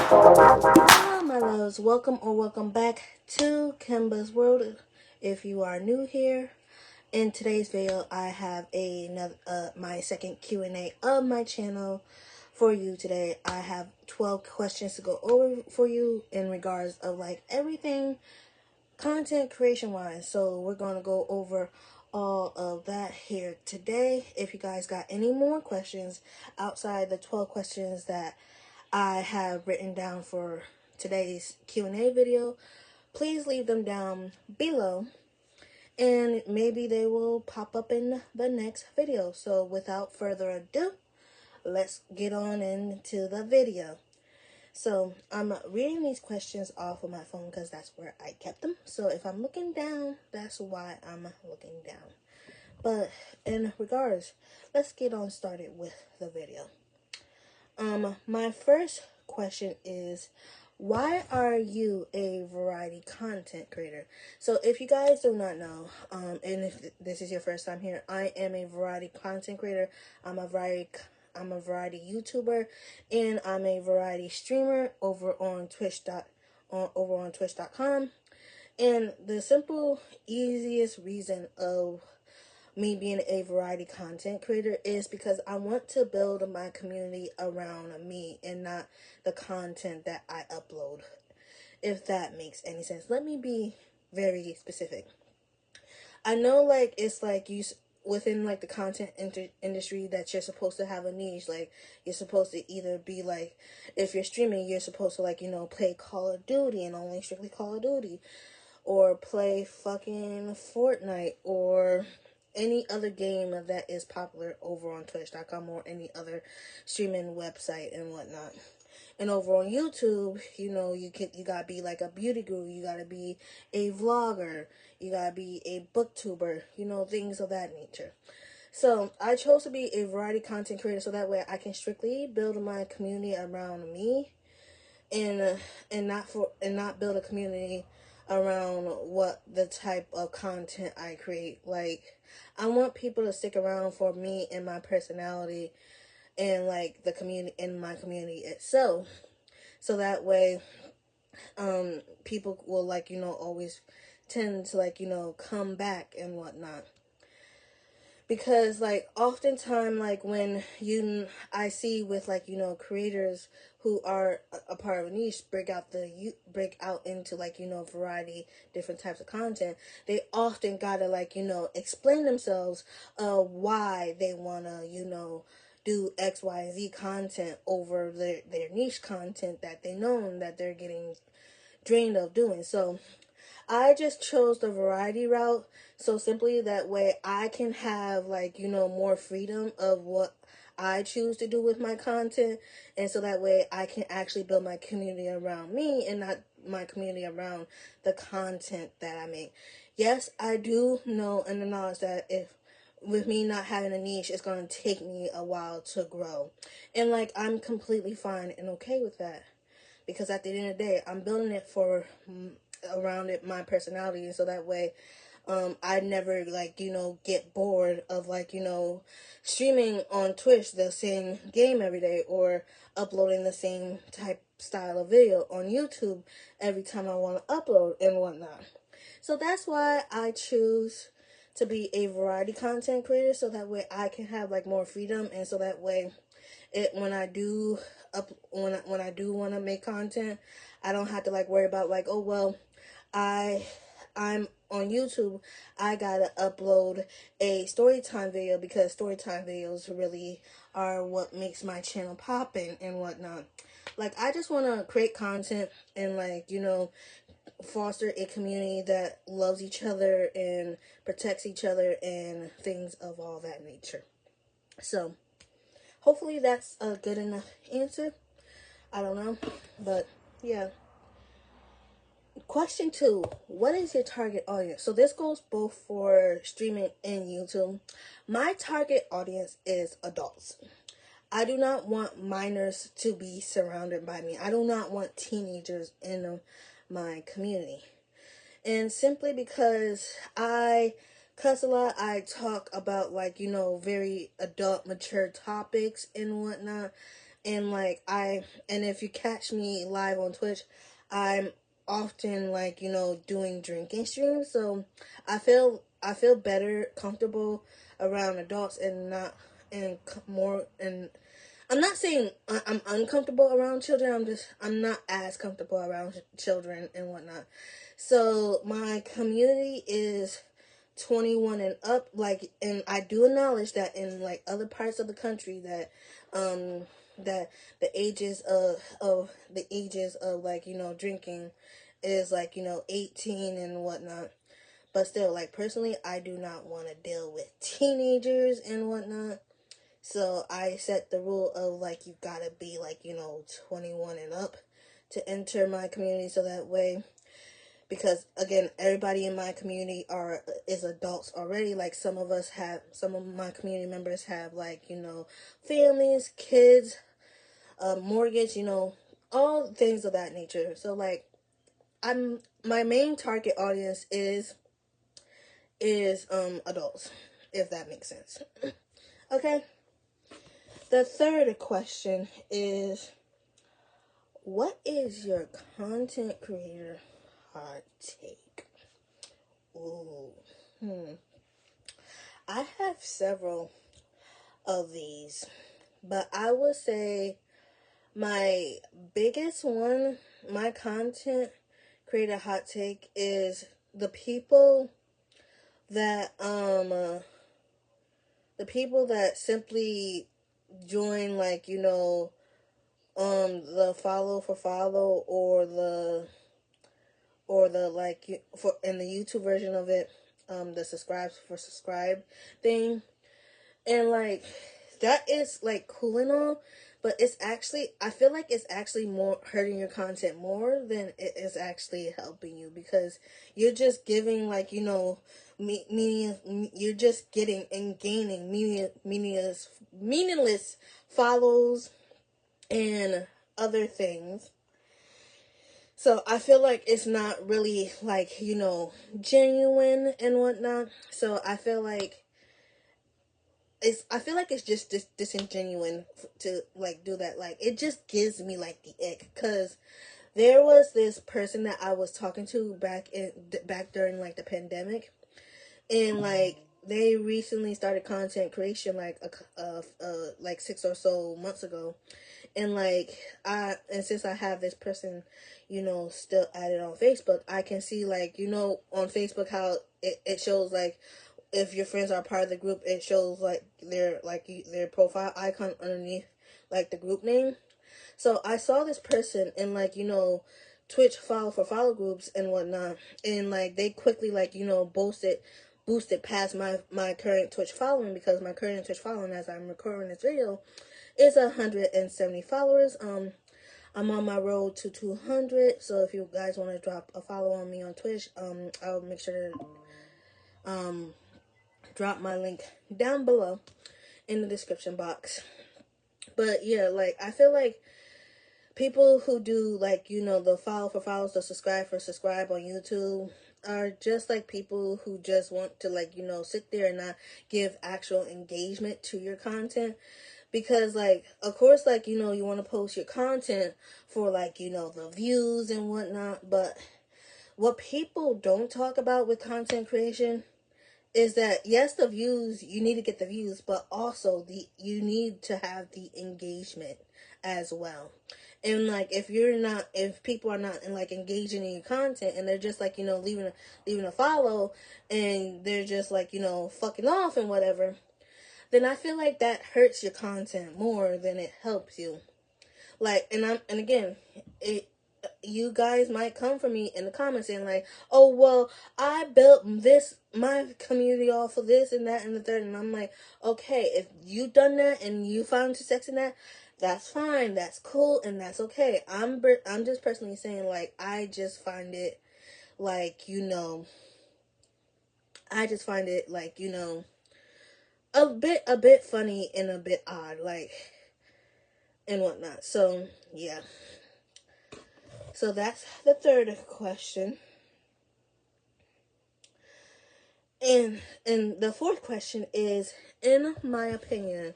Hello, my loves. Welcome back to Kemba's World. If you are new here, in today's video, I have another my second Q&A of my channel for you today. I have 12 questions to go over for you in regards of like everything content creation wise. So we're gonna go over all of that here today. If you guys got any more questions outside the 12 questions that I have written down for today's Q&A video, please leave them down below and maybe they will pop up in the next video. So without further ado, let's get on into the video. So I'm reading these questions off of my phone because that's where I kept them. So if I'm looking down, that's why I'm looking down. But in regards, let's get on started with the video. My first question is, why are you a variety content creator? So if you guys do not know, and if this is your first time here, I am a variety content creator. I'm a variety YouTuber, and I'm a variety streamer over on Twitch.com. And the simple, easiest reason of me being a variety content creator is because I want to build my community around me and not the content that I upload, if that makes any sense. Let me be very specific. I know like it's like within like the content industry that you're supposed to have a niche. Like you're supposed to either be like, if you're streaming, you're supposed to like, play Call of Duty and only strictly Call of Duty, or play fucking Fortnite or any other game that is popular over on Twitch.com or any other streaming website and whatnot. And over on YouTube, you gotta be like a beauty guru, you gotta be a vlogger, you gotta be a booktuber, things of that nature. So I chose to be a variety content creator so that way I can strictly build my community around me, and not build a community around what the type of content I create. Like, I want people to stick around for me and my personality and like the community and my community itself, so that way people will like always tend to like come back and whatnot. Because like oftentimes like when I see with like creators who are a part of a niche break out into like variety different types of content, they often gotta like explain themselves why they wanna do X, Y, and Z content over their niche content that they know that they're getting drained of doing. So I just chose the variety route, so simply that way I can have like more freedom of what I choose to do with my content, and so that way I can actually build my community around me and not my community around the content that I make. Yes, I do know and acknowledge that if with me not having a niche, it's going to take me a while to grow, and like I'm completely fine and okay with that, because at the end of the day I'm building it for around it my personality, and so that way I never like get bored of like streaming on Twitch the same game every day, or uploading the same type style of video on YouTube every time I want to upload and whatnot. So that's why I choose to be a variety content creator, so that way I can have like more freedom, and so that way when I do want to make content, I don't have to like worry about like, oh well, I'm on YouTube, I gotta upload a storytime video, because storytime videos really are what makes my channel popping and whatnot. Like, I just want to create content and like foster a community that loves each other and protects each other and things of all that nature. So hopefully that's a good enough answer. I don't know, but yeah. Question 2, what is your target audience? So this goes both for streaming and YouTube. My target audience is adults. I do not want minors to be surrounded by me. I do not want teenagers in my community. And simply because I cuss a lot, I talk about like, very adult, mature topics and whatnot. And like and if you catch me live on Twitch, I'm often like, doing drinking streams. So I feel better, comfortable around adults and not and more and I'm not saying I'm uncomfortable around children. I'm not as comfortable around children and whatnot. So my community is 21 and up, like, and I do acknowledge that in like other parts of the country that that the ages of like, drinking is like, 18 and whatnot. But still, like, personally, I do not want to deal with teenagers and whatnot. So I set the rule of like, you gotta be like, 21 and up to enter my community, so that way, because again, everybody in my community is adults already. Like, some of my community members have like, families, kids, mortgage, all things of that nature. So like, my main target audience is adults, if that makes sense. Okay. The third question is, what is your content creator hot take? Ooh. I have several of these, but I would say my biggest one, my content creator hot take, is that the people that simply join, like, the follow for follow, or the like, for in the YouTube version of it, the subscribe for subscribe thing. And like, that is like cool and all, but I feel like it's actually more hurting your content more than it is actually helping you, because you're just giving, like, you're just getting and gaining meaningless follows and other things. So I feel like it's not really like, genuine and whatnot. So I feel like it's just disingenuous to like do that. Like, it just gives me like the ick, because there was this person that I was talking to back during like the pandemic, and like, they recently started content creation like like 6 or so months ago. And like, since I have this person, still added on Facebook, I can see, like, on Facebook how it shows, like, if your friends are part of the group, it shows like their profile icon underneath like the group name. So I saw this person in, like, Twitch follow for follow groups and whatnot, and like, they quickly, like, boosted past my current Twitch following, because my current Twitch following, as I'm recording this video, is 170 followers. I'm on my road to 200. So if you guys want to drop a follow on me on Twitch, I'll make sure to drop my link down below in the description box. But yeah, like, I feel like people who do, like, the follow for follows, the subscribe for subscribe on YouTube, are just like people who just want to, like, sit there and not give actual engagement to your content. Because, like, of course, like, you want to post your content for, like, the views and whatnot. But what people don't talk about with content creation is that, yes, the views, you need to get the views, but also you need to have the engagement as well. And like, if people are not like engaging in your content, and they're just like, leaving a follow, and they're just like, fucking off and whatever, then I feel like that hurts your content more than it helps you. Like, and again, you guys might come for me in the comments saying like, oh, well, I built my community off of this and that and the third. And I'm like, okay, if you done that and you found success in that, that's fine, that's cool, and that's okay. I'm just personally saying, like, I just find it like, a bit funny and a bit odd, like, and whatnot. So yeah. So that's the third question. And the fourth question is, in my opinion,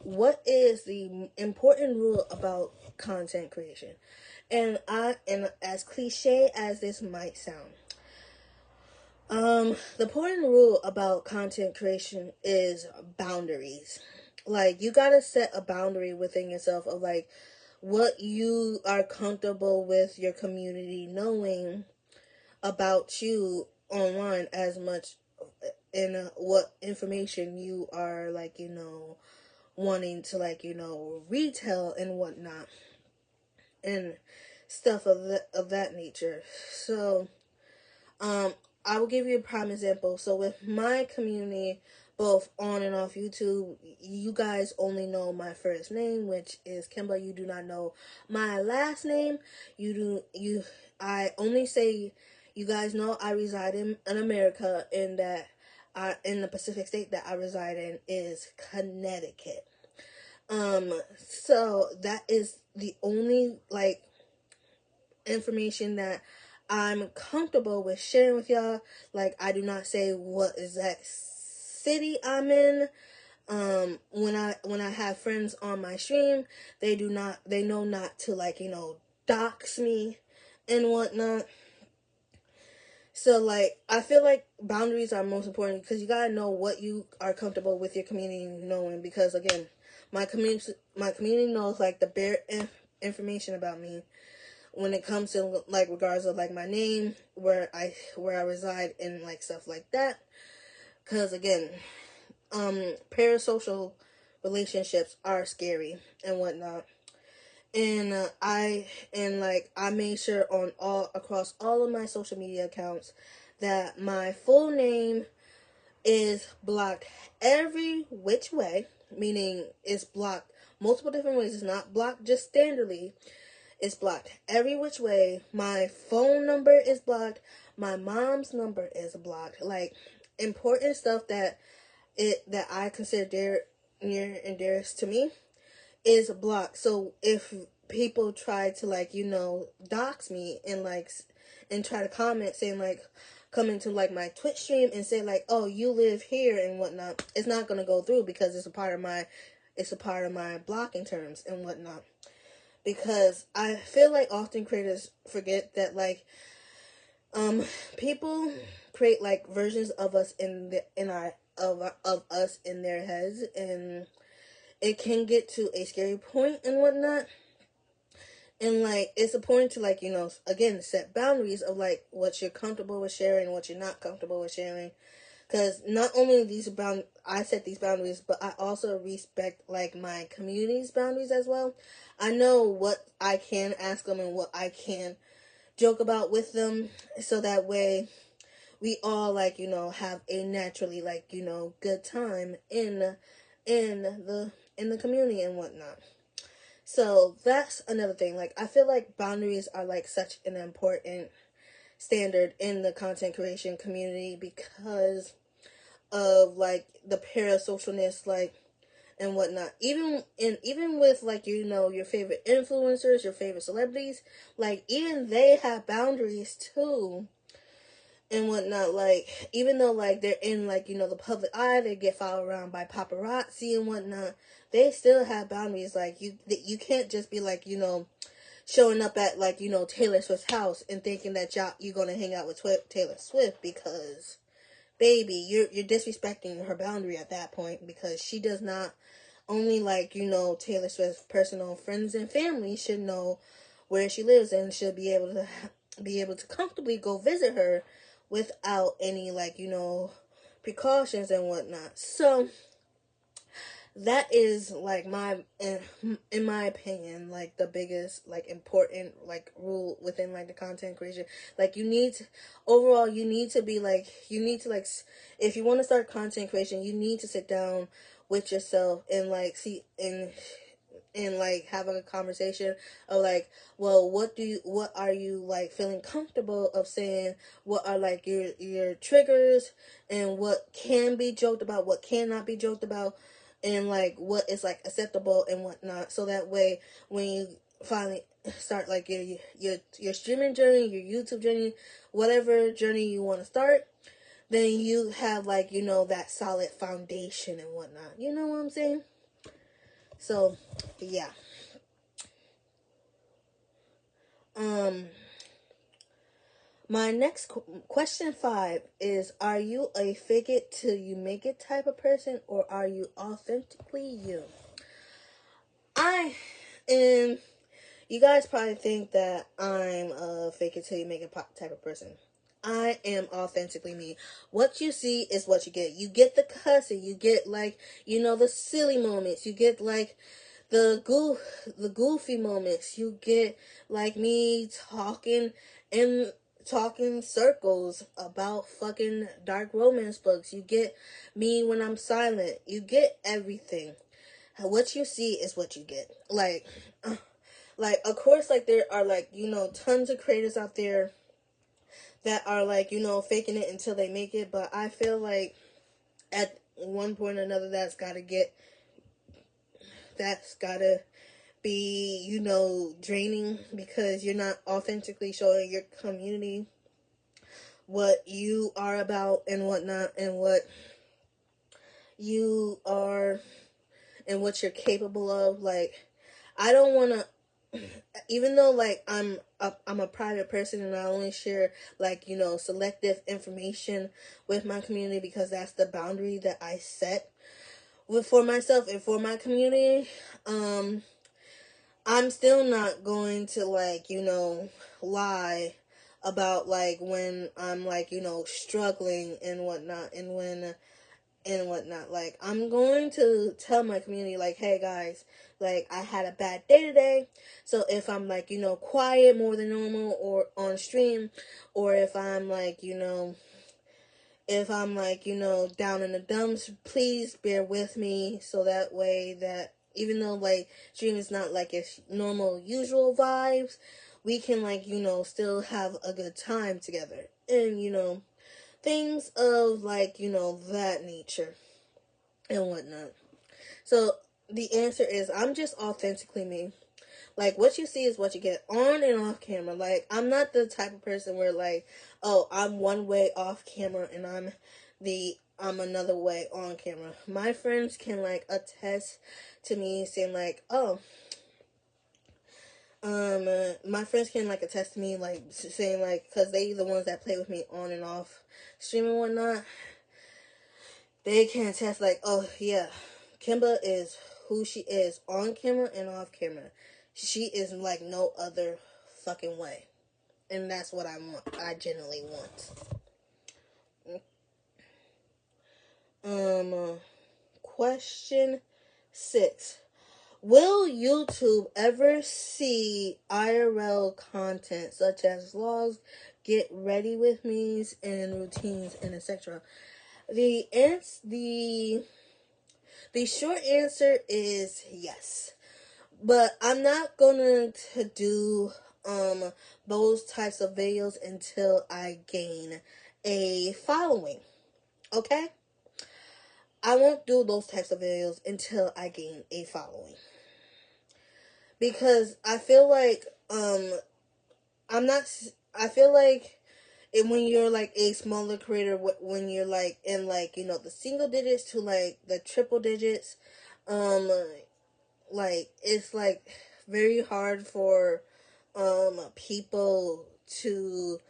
what is the important rule about content creation? And as cliche as this might sound, the important rule about content creation is boundaries. Like, you gotta set a boundary within yourself of like what you are comfortable with your community knowing about you online, as much in what information you are like, wanting to like, retail and whatnot and stuff of that nature. So I will give you a prime example. So with my community, both on and off YouTube, you guys only know my first name, which is Kemba. You do not know my last name. I only say, you guys know I reside in America, and that in the Pacific state that I reside in is Connecticut. So that is the only like information that I'm comfortable with sharing with y'all. Like, I do not say what exact city I'm in. When I have friends on my stream, they know not to like, dox me and whatnot. So like, I feel like boundaries are most important because you gotta know what you are comfortable with your community knowing. Because again, my community knows like the bare information about me when it comes to like regards of like my name, where I reside, and like stuff like that. Because again, parasocial relationships are scary and whatnot. And I made sure on across all of my social media accounts that my full name is blocked every which way, meaning it's blocked multiple different ways. It's not blocked just standardly. It's blocked every which way. My phone number is blocked. My mom's number is blocked. Like, important stuff that I consider near and dearest to me is blocked. So if people try to like, dox me and like and try to comment saying like, come into like my Twitch stream and say like, oh, you live here and whatnot, it's not gonna go through because it's a part of my blocking terms and whatnot. Because I feel like often creators forget that like people create like versions of us of us in their heads, and it can get to a scary point and whatnot. And like, it's important to like, again, set boundaries of like what you're comfortable with sharing, what you're not comfortable with sharing. Because not only I set these boundaries, but I also respect like my community's boundaries as well. I know what I can ask them and what I can joke about with them, so that way we all like, have a naturally like, good time in the community and whatnot. So that's another thing. Like, I feel like boundaries are like such an important standard in the content creation community because of like the parasocialness, like, and whatnot. Even with like, your favorite influencers, your favorite celebrities, like, even they have boundaries too and whatnot. Like, even though like they're in like, the public eye, they get followed around by paparazzi and whatnot, they still have boundaries. Like, you can't just be like, showing up at like, Taylor Swift's house and thinking that you're gonna hang out with Taylor Swift, because baby, you're disrespecting her boundary at that point, because she does not only like, Taylor Swift's personal friends and family should know where she lives and should be able to comfortably go visit her without any like, precautions and whatnot. So that is like in my opinion, like the biggest like important like rule within like the content creation. Like, you need to be like, if you want to start content creation, you need to sit down with yourself and like see and like have a conversation of like, well, what are you like feeling comfortable of saying, what are like your triggers, and what can be joked about, what cannot be joked about, and like what is like acceptable and whatnot. So that way, when you finally start like your streaming journey, your YouTube journey, whatever journey you want to start, then you have like, that solid foundation and whatnot. You know what I'm saying? So, yeah. My next question 5 is: are you a fake it till you make it type of person, or are you authentically you? I am. You guys probably think that I'm a fake it till you make it type of person. I am authentically me. What you see is what you get. You get the cussing. You get, like, the silly moments. You get, like, the goofy moments. You get, like, me talking circles about fucking dark romance books. You get me when I'm silent. You get everything. What you see is what you get. Like, of course, like, there are, like, tons of creators out there that are, like, faking it until they make it. But I feel like at one point or another, that's gotta be, draining, because you're not authentically showing your community what you are about and whatnot, and what you are and what you're capable of. Like, I don't want to, even though, like, I'm a private person, and I only share, like, selective information with my community, because that's the boundary that I set for myself and for my community. I'm still not going to, like, lie about, like, when I'm, like, struggling and whatnot, and whatnot. Like, I'm going to tell my community, like, hey guys, like, I had a bad day today. So if I'm, like, quiet more than normal, or on stream, or if I'm, like, down in the dumps, please bear with me, so that way that even though, like, stream is not, like, its normal, usual vibes, we can, like, still have a good time together. And, things of, like, that nature and whatnot. So the answer is, I'm just authentically me. Like, what you see is what you get, on and off camera. Like, I'm not the type of person where, like, oh, I'm one way off camera and I'm another way on camera. My friends can, like, attest to me saying, like, oh, my friends can, like, attest to me, like, saying, like, because they the ones that play with me on and off stream and whatnot. They can attest, like, oh yeah, Kemba is who she is on camera and off camera. She is like no other fucking way. And that's what I want. I genuinely want. Question 6. Will YouTube ever see IRL content such as vlogs, get ready with me's, and routines, and etc.? The short answer is yes. But I'm not going to do those types of videos until I gain a following. Okay? I won't do those types of videos until I gain a following. Because I feel like I feel like when you're, like, a smaller creator, when you're, like, in, like, the single digits to, like, the triple digits, like, it's, like, very hard for people to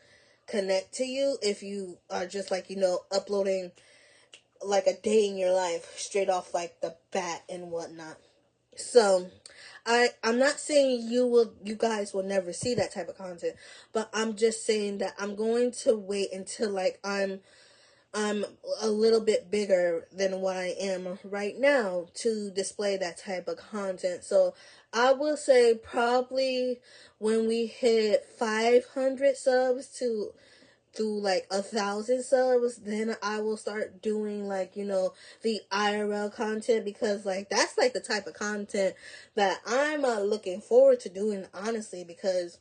connect to you if you are just, like, uploading, like, a day in your life straight off, like, the bat and whatnot. So I'm not saying you guys will never see that type of content, but I'm just saying that I'm going to wait until, like, I'm a little bit bigger than what I am right now to display that type of content. So I will say probably when we hit 500 subs to like 1,000 subs, then I will start doing, like, the IRL content, because, like, that's, like, the type of content that I'm looking forward to doing, honestly, because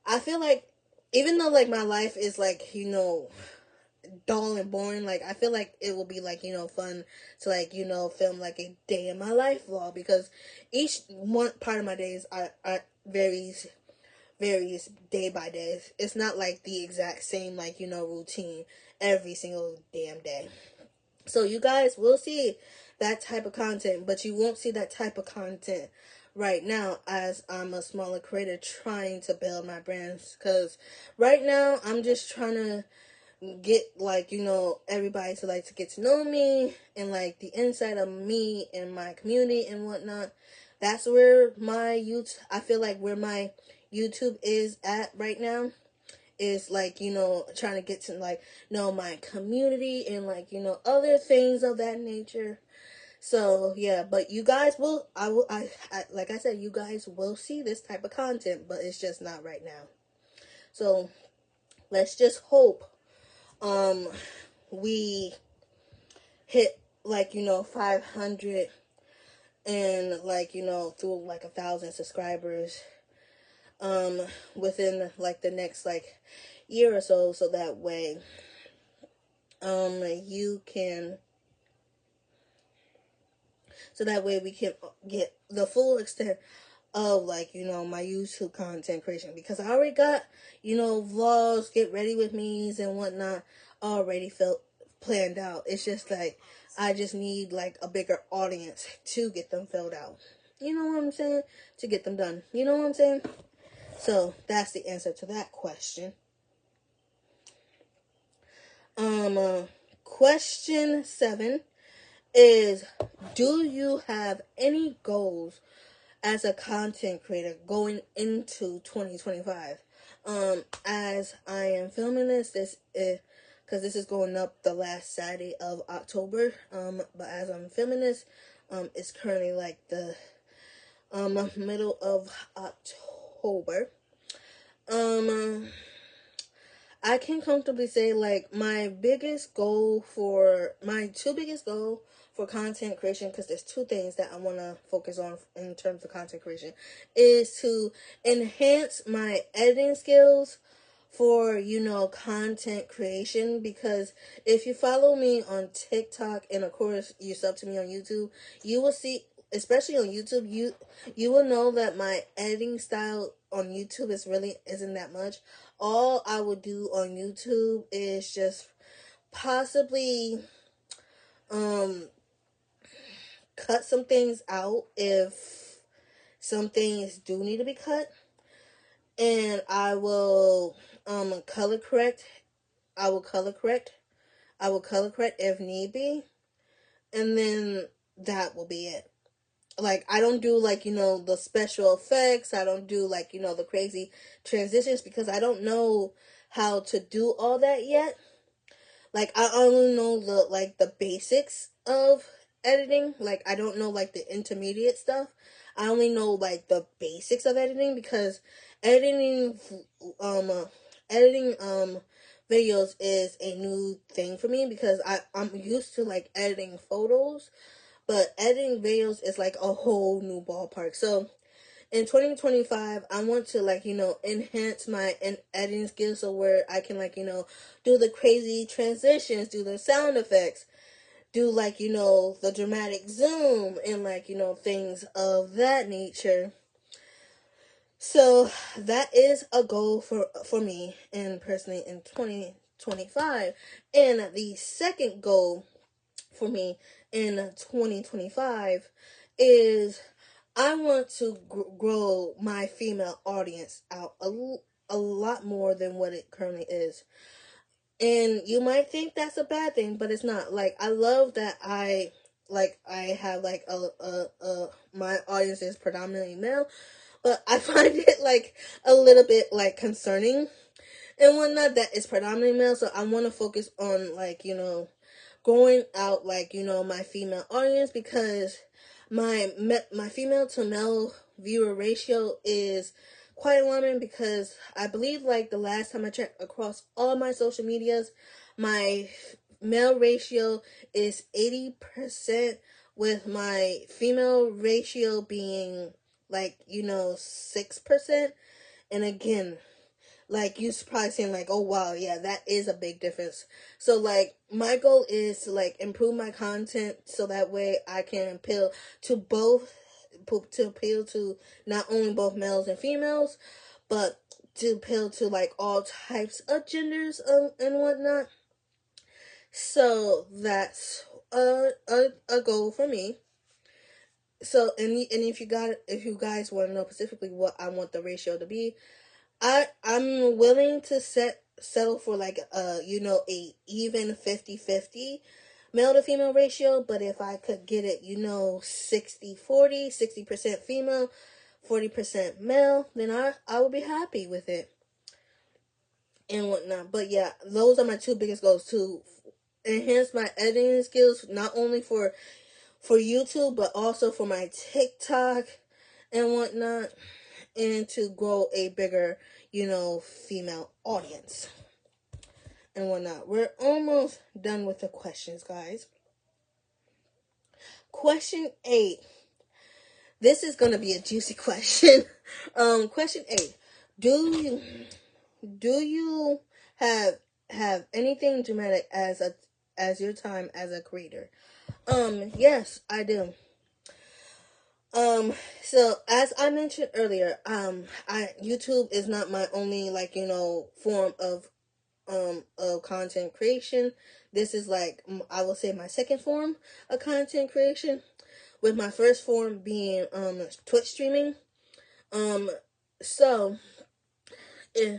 I feel like even though, like, my life is, like, dull and boring, like, I feel like it will be, like, fun to, like, film, like, a day in my life vlog, because each one part of my days are varies day by day. It's not like the exact same, like, routine every single damn day. So you guys will see that type of content, but you won't see that type of content right now as I'm a smaller creator trying to build my brands. Because right now I'm just trying to get like, you know, everybody to like to get to know me and like the inside of me and my community and whatnot. That's where my YouTube, I feel like where my YouTube is at right now, is like, you know, trying to get to like know my community and like, you know, other things of that nature. So yeah, but you guys will, I like I said, you guys will see this type of content, but it's just not right now. So let's just hope we hit like, you know, 500 and like, you know, through like 1,000 subscribers within like the next like year or so, so that way you can, so that way we can get the full extent of like, you know, my YouTube content creation, because I already got, you know, vlogs, get ready with me's and whatnot already felt planned out. It's just like I just need like a bigger audience to get them filled out. You know what I'm saying? To get them done. You know what I'm saying? So that's the answer to that question. Question 7 is, do you have any goals as a content creator going into 2025? As I am filming this is because this is going up the last Saturday of October. But as I'm filming this, it's currently like the middle of October. I can comfortably say like my two biggest goal for content creation, because there's two things that I want to focus on in terms of content creation, is to enhance my editing skills for, you know, content creation. Because if you follow me on TikTok and of course you sub to me on YouTube, you will see, especially on YouTube, you will know that my editing style on YouTube isn't that much. All I would do on YouTube is just possibly cut some things out if some things do need to be cut, and I will color correct. I will color correct. I will color correct if need be, and then that will be it. Like, I don't do like, you know, the special effects. I don't do like, you know, the crazy transitions, because I don't know how to do all that yet. Like, I only know the basics of editing. Like, I don't know like the intermediate stuff. I only know like the basics of editing, because editing um uh, editing videos is a new thing for me, because I'm used to like editing photos, but editing videos is like a whole new ballpark. So in 2025, I want to like, you know, enhance my editing skills, so where I can like, you know, do the crazy transitions, do the sound effects, do like, you know, the dramatic zoom and like, you know, things of that nature. So that is a goal for me and personally in 2025. And the second goal for me in 2025 is I want to grow my female audience out a lot more than what it currently is. And you might think that's a bad thing, but it's not. Like, I love that I have like my audience is predominantly male, but I find it like a little bit like concerning and whatnot that it's predominantly male. So I want to focus on like, you know, growing out like, you know, my female audience, because my female to male viewer ratio is quite alarming, because I believe like the last time I checked across all my social medias, my male ratio is 80%, with my female ratio being like, you know, 6%. And again, like, you probably saying like, oh wow, yeah, that is a big difference. So like, my goal is to like improve my content, so that way I can appeal to appeal to not only both males and females, but to appeal to like all types of genders and whatnot. So that's a goal for me. So and if you guys want to know specifically what I want the ratio to be, I'm willing to settle for like a even 50-50 male to female ratio, but if I could get it 60-40, 60% female, 40% male, then I would be happy with it and whatnot. But yeah, those are my two biggest goals, to enhance my editing skills, not only for YouTube but also for my TikTok and whatnot, and to grow a bigger female audience and whatnot. We're almost done with the questions, guys. Question 8. This is gonna be a juicy question. Question 8. Do you have anything dramatic as your time as a creator? Yes, I do. So as I mentioned earlier, YouTube is not my only form of content creation. This is I will say my second form of content creation, with my first form being Twitch streaming. Um, so eh,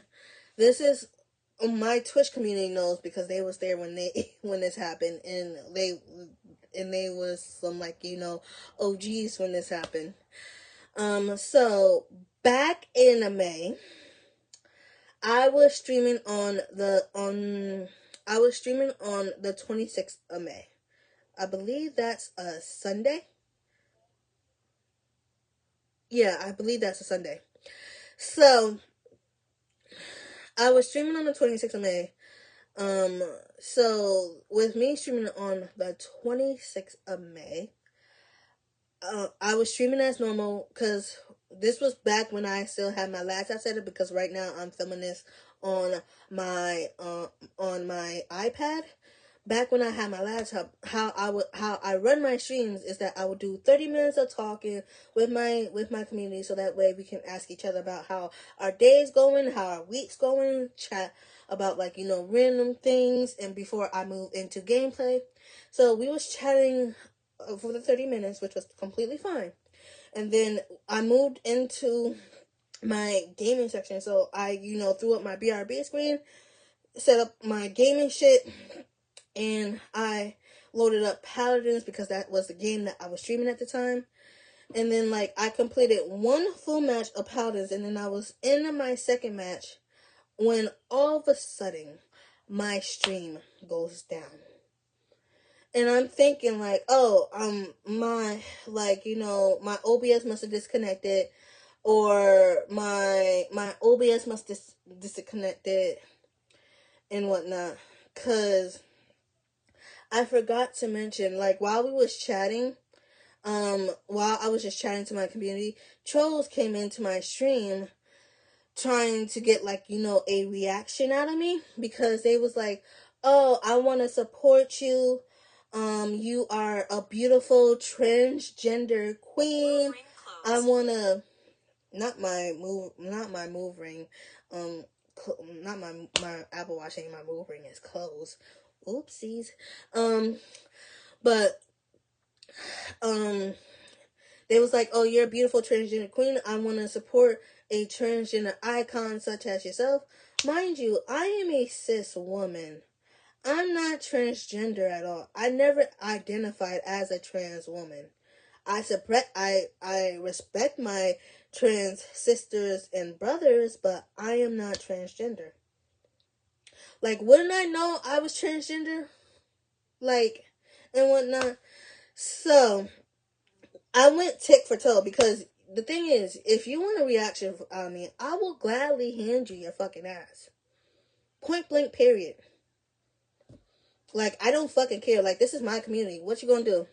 this is my Twitch community knows, because they was there when when this happened, and they was some OGs when this happened. So back in May, I was streaming on the 26th of May. I believe that's a Sunday. Yeah, I believe that's a Sunday. So I was streaming on the 26th of May. So with me streaming on the 26th of May, I was streaming as normal, because this was back when I still had my laptop set up, because right now I'm filming this on my iPad. Back when I had my laptop, how I run my streams is that I would do 30 minutes of talking with my community, so that way we can ask each other about how our day's going, how our week's going, chat about random things, and before I move into gameplay. So we was chatting for the 30 minutes, which was completely fine. And then I moved into my gaming section. So I, threw up my BRB screen, set up my gaming shit, and I loaded up Paladins, because that was the game that I was streaming at the time. And then I completed one full match of Paladins, and then I was in my second match when all of a sudden my stream goes down. And I'm thinking oh, my OBS must have disconnected, or my OBS must disconnected and whatnot. Cause I forgot to mention, while we was chatting, while I was just chatting to my community, trolls came into my stream trying to get a reaction out of me, because they was like, oh, I want to support you. You are a beautiful transgender queen. I want to, not my move ring, not my Apple Watch ain't my move ring, is closed. Oopsies. But they was like, oh, you're a beautiful transgender queen. I want to support a transgender icon such as yourself. Mind you, I am a cis woman. I'm not transgender at all. I never identified as a trans woman. I respect my trans sisters and brothers, but I am not transgender. Wouldn't I know I was transgender? And whatnot. So I went tick for toe, because the thing is, if you want a reaction out of me, I will gladly hand you your fucking ass. Point blank, period. I don't fucking care. This is my community. What you gonna do?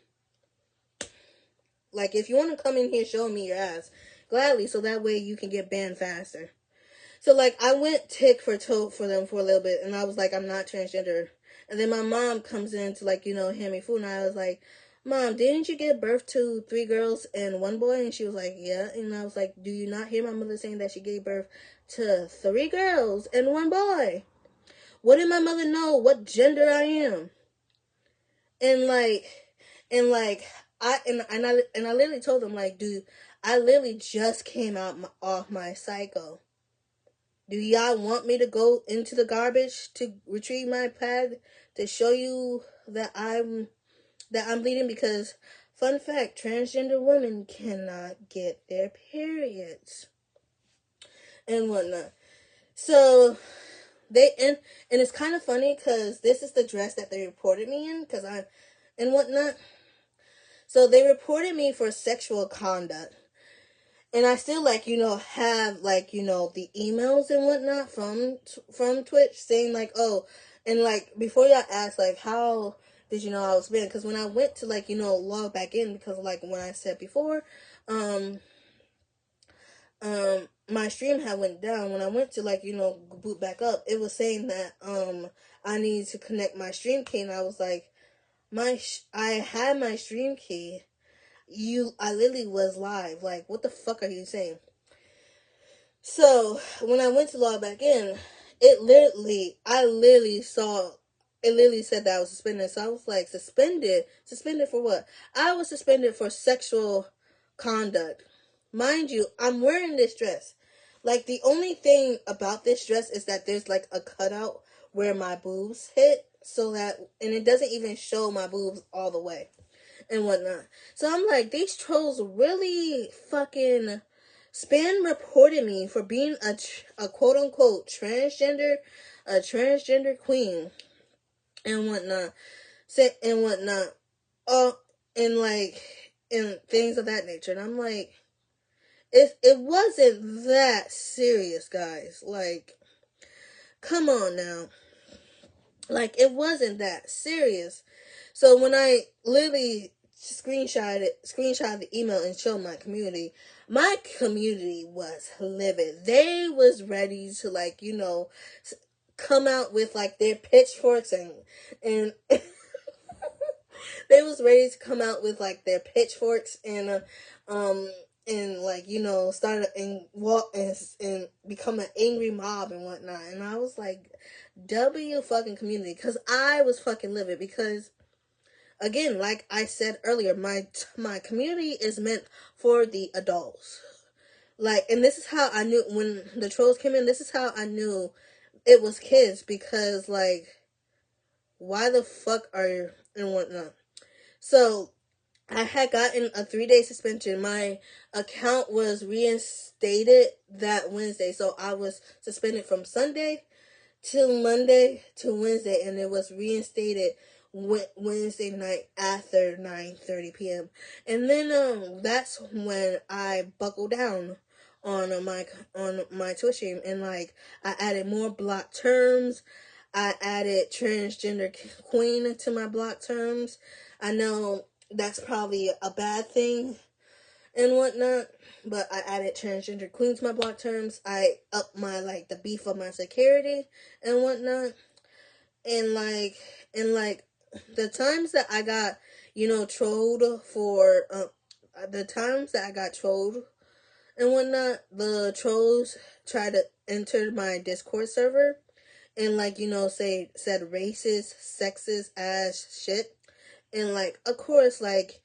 If you want to come in here showing me your ass, gladly, so that way you can get banned faster. So, I went tick for toe for them for a little bit, and I was like, I'm not transgender. And then my mom comes in to, hand me food, and I was like, Mom, didn't you give birth to 3 girls and 1 boy? And she was like, yeah. And I was like, do you not hear my mother saying that she gave birth to 3 girls and 1 boy? What did my mother know what gender I am? and like, and like, I literally told them, like, dude, I literally just came off my cycle. Do y'all want me to go into the garbage to retrieve my pad to show you that I'm bleeding? Because, fun fact, transgender women cannot get their periods and whatnot. So and it's kind of funny because this is the dress that they reported me in, because I and whatnot. So they reported me for sexual conduct. And I still, like, have, like, the emails and whatnot from Twitch saying, like, oh, and, like, before y'all ask, like, how did you know I was banned? Because when I went to, like, log back in, because, like, when I said before, my stream had went down. When I went to, like, boot back up, it was saying that, I needed to connect my stream key, and I was like, I had my stream key. I literally was live. Like, what the fuck are you saying? So when I went to log back in, I literally saw, it literally said that I was suspended. So I was like, suspended for what? I was suspended for sexual conduct. Mind you, I'm wearing this dress. Like, the only thing about this dress is that there's, like, a cutout where my boobs hit, and it doesn't even show my boobs all the way and whatnot. So I'm like, these trolls really fucking reported me for being a quote unquote a transgender queen and whatnot. And whatnot. Oh, and like, and things of that nature. And I'm like, it wasn't that serious, guys. Like, come on now. Like, it wasn't that serious. So when I literally screenshot the email and showed my community was livid. They was ready to, like, come out with, like, their pitchforks and they was ready to come out with, like, their pitchforks and like, start and walk and become an angry mob and whatnot. And I was like, W fucking community, because I was fucking livid. Because, again, like I said earlier, my community is meant for the adults. Like, and this is how I knew when the trolls came in. This is how I knew it was kids, because, like, why the fuck are you and whatnot? So I had gotten a 3-day suspension. My account was reinstated that Wednesday, so I was suspended from Sunday till Monday to Wednesday, and it was reinstated Wednesday night after 9:30 p.m. And then that's when I buckled down on my Twitch stream, and, like, I added more block terms. I added transgender queen to my block terms. I know that's probably a bad thing and whatnot, but I added transgender queen to my block terms. I upped my, like, the beef of my security and whatnot. And like, the times that I got, trolled for, the times that I got trolled and whatnot, the trolls tried to enter my Discord server and, like, said racist, sexist ass shit. And, like, of course, like,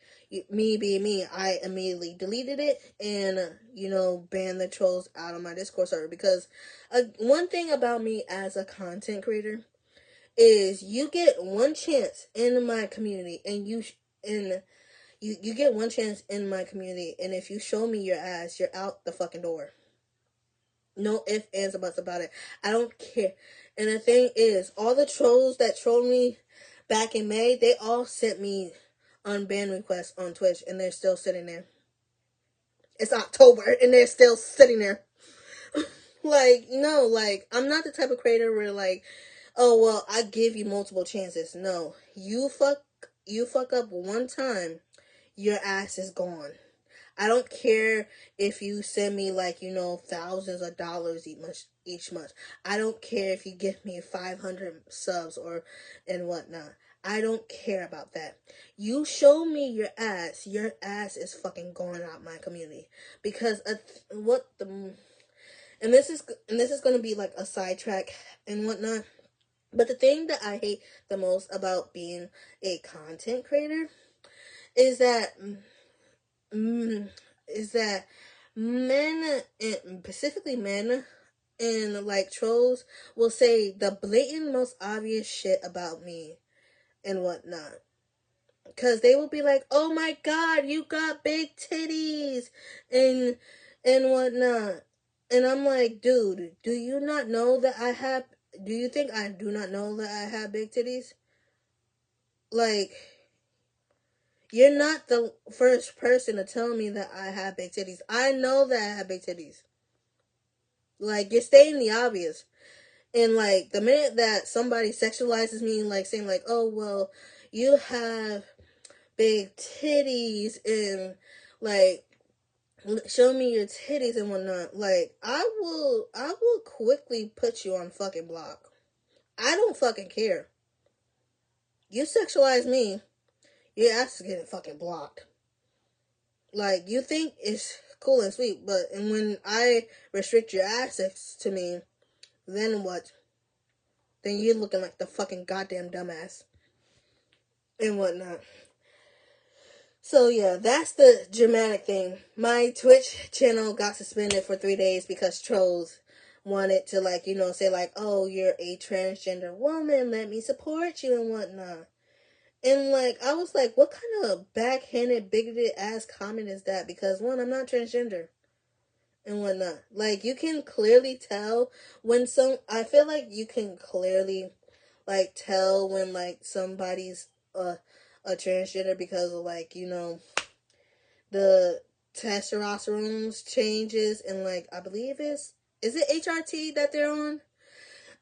me being me, I immediately deleted it and, banned the trolls out of my Discord server. Because one thing about me as a content creator is you get one chance in my community, and you get one chance in my community, and if you show me your ass, you're out the fucking door. No ifs, ands, or buts about it. I don't care. And the thing is, all the trolls that trolled me back in May, they all sent me unban requests on Twitch, and they're still sitting there. It's October, and they're still sitting there. Like, no, like, I'm not the type of creator where, like, oh, well, I give you multiple chances. No, you fuck up one time, your ass is gone. I don't care if you send me, like, thousands of dollars each month. I don't care if you give me 500 subs and whatnot. I don't care about that. You show me your ass is fucking going out my community. Because and this is going to be, like, a sidetrack and whatnot. But the thing that I hate the most about being a content creator is that mm, is that men, and specifically men, and like trolls will say the blatant, most obvious shit about me and whatnot. Cause they will be like, "Oh my God, you got big titties," and whatnot, and I'm like, "Dude, do you not know that I have? Do you think I do not know that I have big titties? Like, you're not the first person to tell me that I have big titties. I know that I have big titties. Like, you're stating the obvious." And like the minute that somebody sexualizes me, like saying like, "Oh well, you have big titties," and like show me your titties and whatnot, like I will quickly put you on fucking block. I don't fucking care. You sexualize me, your ass is getting fucking blocked. Like, you think it's cool and sweet, but and when I restrict your access to me, then what? Then you're looking like the fucking goddamn dumbass and whatnot. So yeah, that's the dramatic thing. My Twitch channel got suspended for 3 days because trolls wanted to, like, say like, "Oh, you're a transgender woman, let me support you," and whatnot. And like, I was like, what kind of backhanded, bigoted ass comment is that? Because one, I'm not transgender and whatnot. Like, you can clearly tell when I feel like you can clearly like tell when like somebody's a transgender because of, like, the testosterone changes, and like I believe is it HRT that they're on?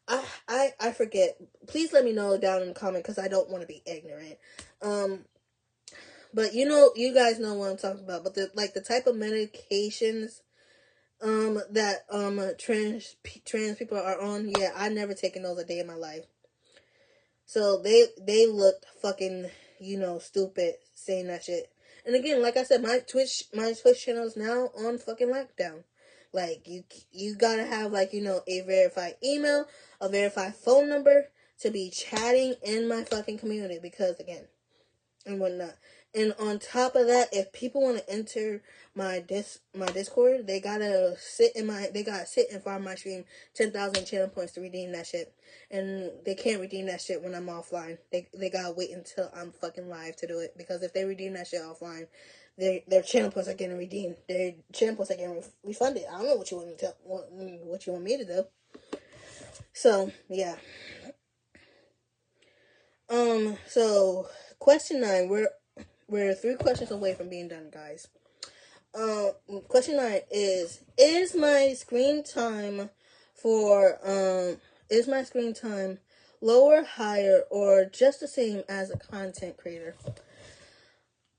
I forget. Please let me know down in the comment because I don't want to be ignorant. But you guys know what I'm talking about. But the type of medications that trans people are on, yeah, I never taken those a day in my life. So they looked fucking stupid saying that shit. And again, like I said, my Twitch channel is now on fucking lockdown. Like, you gotta have, like, a verified email, a verified phone number to be chatting in my fucking community, because again, and whatnot. And on top of that, if people want to enter my Discord, they gotta sit in front of my stream 10,000 channel points to redeem that shit. And they can't redeem that shit when I'm offline. They gotta wait until I'm fucking live to do it, because if they redeem that shit offline, their channel points are getting redeemed. Their channel points are getting refunded. I don't know what you want me to what you want me to do. So yeah. So question 9. We're 3 questions away from being done, guys. Question 9 is my screen time for is my screen time lower, higher, or just the same as a content creator?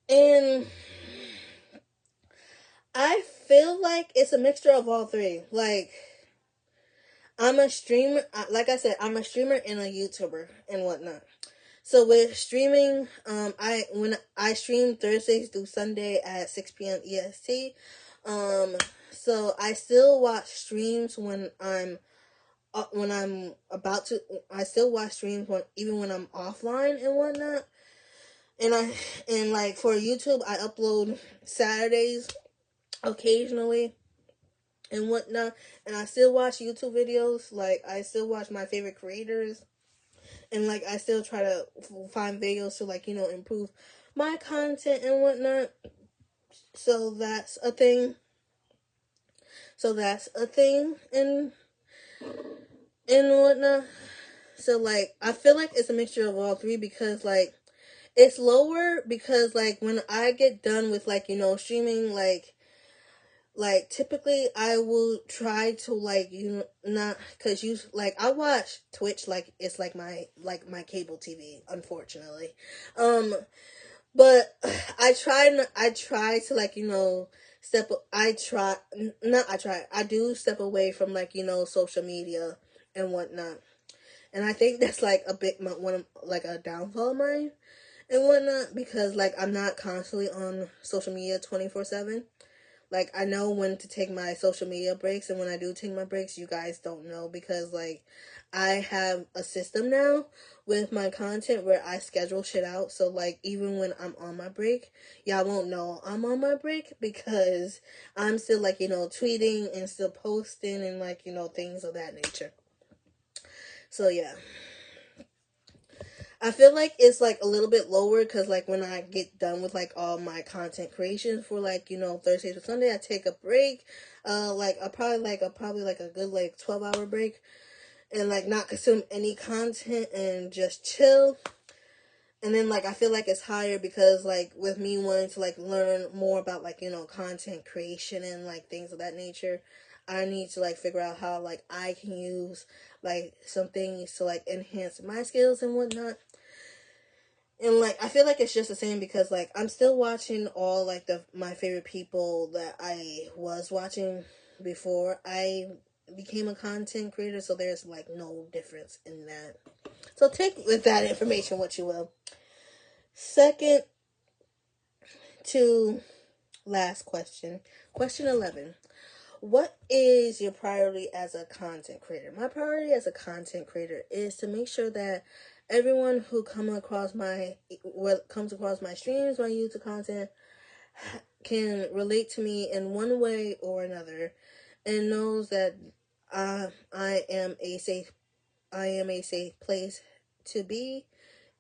And I feel like it's a mixture of all 3. Like, I'm a streamer, like I said, I'm a streamer and a YouTuber and whatnot. So with streaming, when I stream Thursdays through Sunday at 6 p.m. EST. So I still watch streams when I'm about to. I still watch streams even when I'm offline and whatnot. And like for YouTube, I upload Saturdays occasionally and whatnot. And I still watch YouTube videos. Like, I still watch my favorite creators. And like, I still try to find videos to, like, improve my content and whatnot. So that's a thing. And whatnot. So like, I feel like it's a mixture of all 3, because like, it's lower because like when I get done with, like, streaming, like typically I will try to, like, not, because like I watch Twitch like it's like my cable TV, unfortunately. But I try to, like, I do step away from, like, social media and whatnot. And I think that's like a bit one of, like, a downfall of mine and whatnot, because like I'm not constantly on social media 24/7. Like, I know when to take my social media breaks, and when I do take my breaks, you guys don't know, because, like, I have a system now with my content where I schedule shit out. So, like, even when I'm on my break, y'all won't know I'm on my break, because I'm still, like, tweeting and still posting and, like, things of that nature. So, yeah. I feel like it's like a little bit lower, because like when I get done with like all my content creation for like Thursday to Sunday, I take a break, like probably like a good like 12-hour break, and like not consume any content and just chill. And then like I feel like it's higher because like with me wanting to like learn more about like content creation and like things of that nature, I need to like figure out how like I can use like some things to like enhance my skills and whatnot. And like I feel like it's just the same, because like I'm still watching all like my favorite people that I was watching before I became a content creator, so there's like no difference in that. So take with that information what you will. Second to last question. Question 11. What is your priority as a content creator? My priority as a content creator is to make sure that everyone who comes across my streams, my YouTube content, can relate to me in one way or another, and knows that I am a safe place to be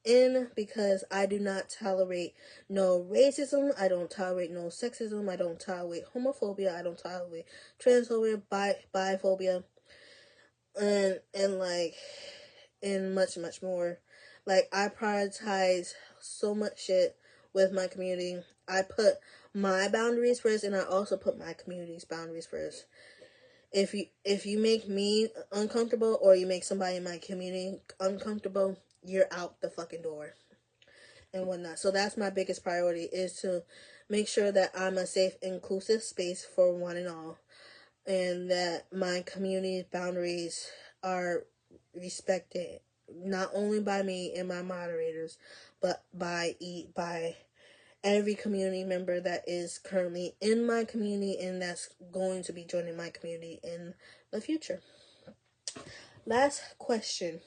in, because I do not tolerate no racism, I don't tolerate no sexism, I don't tolerate homophobia, I don't tolerate transphobia, biphobia, and like and much more. Like I prioritize so much shit with my community. I put my boundaries first, and I also put my community's boundaries first. If you make me uncomfortable, or you make somebody in my community uncomfortable, you're out the fucking door and whatnot. So that's my biggest priority, is to make sure that I'm a safe, inclusive space for one and all, and that my community boundaries are respected, not only by me and my moderators, but by every community member that is currently in my community and that's going to be joining my community in the future. Last question.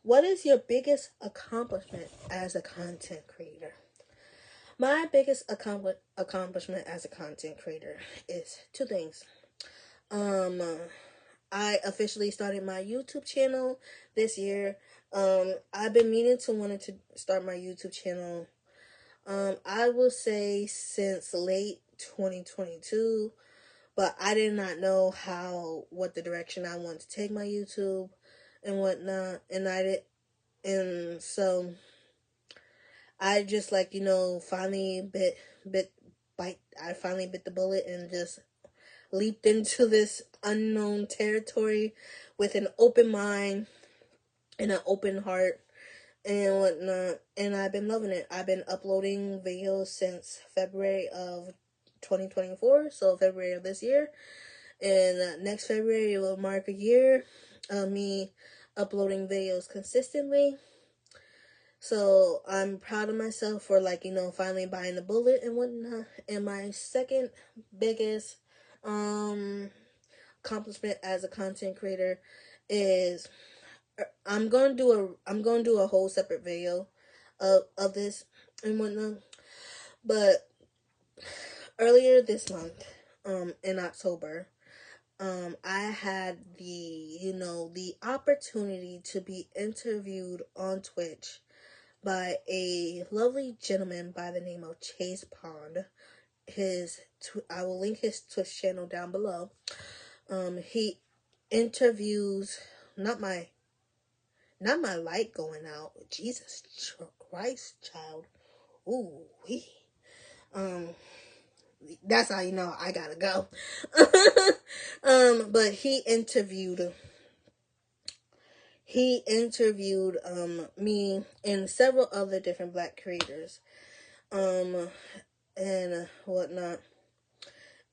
What is your biggest accomplishment as a content creator? My biggest accomplishment as a content creator is two things. I officially started my YouTube channel this year. I've been meaning to wanted to start my YouTube channel. I will say since late 2022, but I did not know what the direction I want to take my YouTube and whatnot, and so I just like finally I finally bit the bullet and just leaped into this unknown territory with an open mind and an open heart and whatnot, and I've been loving it. I've been uploading videos since February of 2024, so February of this year, and next February will mark a year of me uploading videos consistently. So I'm proud of myself for finally buying the bullet and whatnot. And my second biggest accomplishment as a content creator is I'm gonna do a whole separate video of this and whatnot. But earlier this month, in October, I had the opportunity to be interviewed on Twitch by a lovely gentleman by the name of Chase Pond. I will link his Twitch channel down below. He interviews not my light going out. Jesus Christ, child. Ooh wee. That's how you know I gotta go. But he interviewed me and several other different black creators, and whatnot.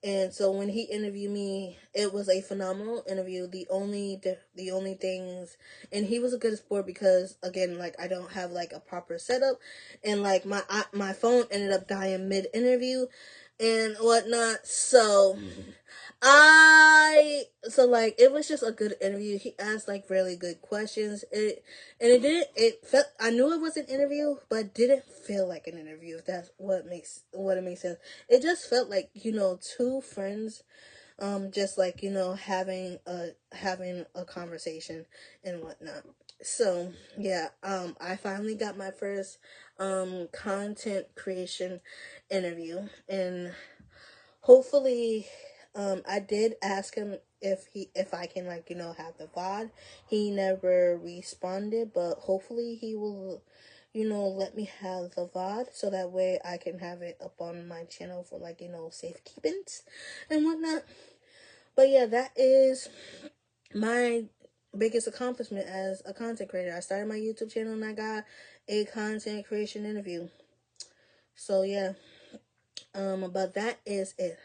And so when he interviewed me, it was a phenomenal interview. The only things, and he was a good sport, because again, like I don't have like a proper setup, and like my phone ended up dying mid interview, and whatnot. So like it was just a good interview. He asked like really good questions. It felt, I knew it was an interview, but didn't feel like an interview, if that's what it makes sense. It just felt like, two friends, just like, having a conversation and whatnot. So yeah, I finally got my first content creation interview, and hopefully, I did ask him if I can, like, have the VOD. He never responded, but hopefully he will, let me have the VOD, so that way I can have it up on my channel for, like, safekeepings and whatnot. But yeah, that is my biggest accomplishment as a content creator. I started my YouTube channel and I got a content creation interview. So yeah, but that is it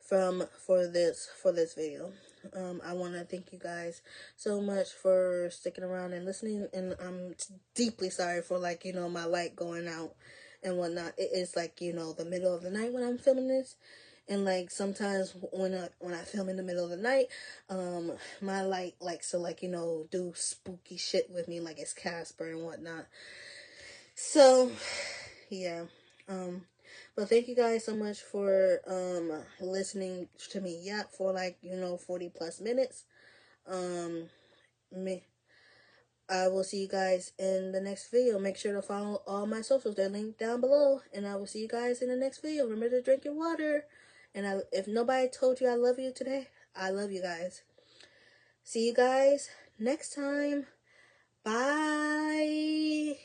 for this video. I want to thank you guys so much for sticking around and listening, and I'm deeply sorry for, like, my light going out and whatnot. It is, like, the middle of the night when I'm filming this, and like sometimes when I film in the middle of the night, my light likes to, like, do spooky shit with me, like it's Casper and whatnot. So yeah, but thank you guys so much for listening to me yap for, like, 40 plus minutes. Me I will see you guys in the next video. Make sure to follow all my socials. They're linked down below. And I will see you guys in the next video. Remember to drink your water. And if nobody told you I love you today, I love you guys. See you guys next time. Bye.